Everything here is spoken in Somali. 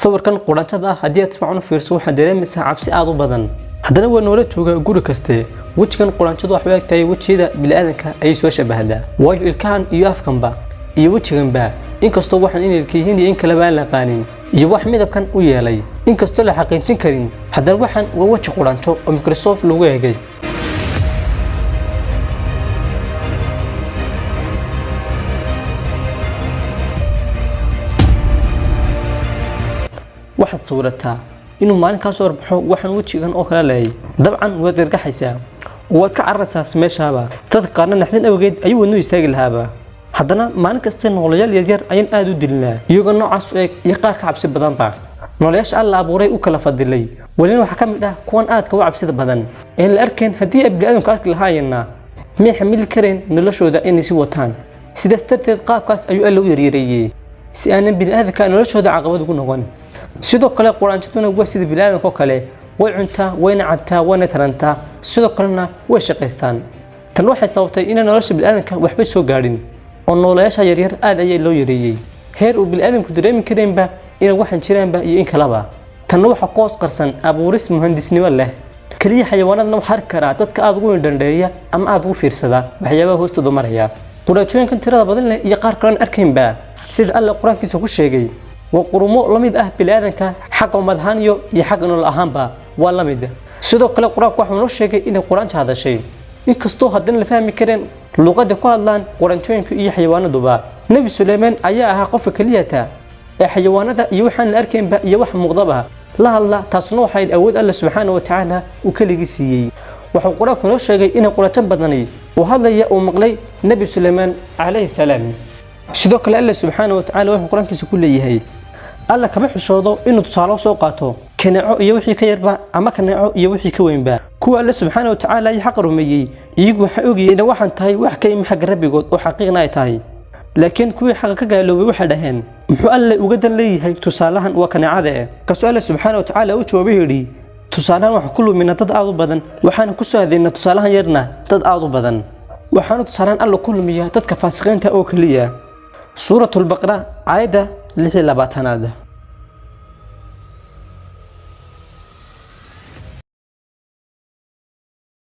sawirkan quraantada hadii aad ismacno fiirso waxa dareemaysaa cabsi aad u badan haddana waa noola jooga guri kaste wajigan quraantada wax weegtay wajida bilaadanka ay soo shabahdaa waayo ilkaan iyo afkanba iyo wajiganba inkastoo waxaan inay ilkihiin iyo in kala baan la qaanin iyo wax midabkan u yeelay inkastoo la xaqiijin karin haddana waxaan waa waji quraanto oo Microsoft lagu eegay waxaad sawirtaa inuu maalin ka soo warbaxo waxaan wajigan oo kala leeyay dabcan waad argagaxaysaa waad ka cararaysaa meeshaaba dad qaarna naxdin awgeed ayuu wadnu istaagi lahaaba haddana maalin kasta noolayaal yar ayaan aad u dilnaa iyagoo noocaas u eg iyo qaar ka cabsi badan baa noolayaasha alla abuuray u kala fadilay walina waxa ka mid ah kuwan aad ka cabsida badan ee la arkeen haddii bini'aadamku arki lahaayeenna ma xamili kareen noloshooda inay si wataan sidaas darteed qaabkaas ayuu alla u yareeyay si aanan bini'aadamka noloshooda caqabad ugu noqon sidoo kale quraanjaduna waa sida bilaadanka kale way cuntaa wayna cabtaa wayna tarantaa sidoo kalena way shaqeystaan tan waxay sababtay in nolosha bilaadanka waxba soo gaadhin oo noolayaasha yaryar aad ayay loo yareeyay heer uu bilaadanku dareemi kareenba in waxan jiraanba iyo in kalaba tan waxa qoos qarsan abuuris muhandisnimo leh kaliya xayawaanadna wax arki kara dadka aad ugu indhandheeya ama aad ugu fiirsada waxyaabaha hoostooda maraya quraanjooyinkan tirada badan leh iyo qaar kale arkaynba sida alla quraankiisa ku sheegay وقرمو لميد بلادنك حق مدهانيو يحق إنه الأهانبا واللميد سيدو كلا قرآن واحد منو شيء إن القرآن هذا الشيء إن كستو هدين الفهم كرين لغة دكوا لان قرآن توين كأي حيوان دبا نبي سليمان أيها قف كليته حيوانات يوحنا الأركين يوح مغضبها لا الله تصنع حيد أود الله سبحانه وتعالى وكل جسيي وحق قرآن منو شيء إن القرآن بدني وهذا يأو مغلي نبي سليمان عليه السلام سيدو كلا الله سبحانه وتعالى وحق قرآن كيس كل يهي alla kama xishoodo inuu tusaale soo qaato kanaco iyo wixii ka yarba ama kanaco iyo wixii ka weynba kuwa alla subhanahu wa ta'ala ay xaq rumeeyay iyagu waxa ogayeen waxaan tahay wax ka imid xaq rabbigood oo xaqiiqna ay tahay laakiin kuwii xaq ka gaaloobay waxa dhahan muxuu alla uga dan leeyahay tusaalahan waa kanacada ka su'aala subhanahu wa ta'ala uu jawaabay yiri tusaalahan wax kullu min dad aad u badan waxaan ku soo adeena tusaalahan yarna dad aad u badan waxaan tusaalahan alla kulmiya dadka faasiqiinta oo kaliya suuratul baqara aayada 16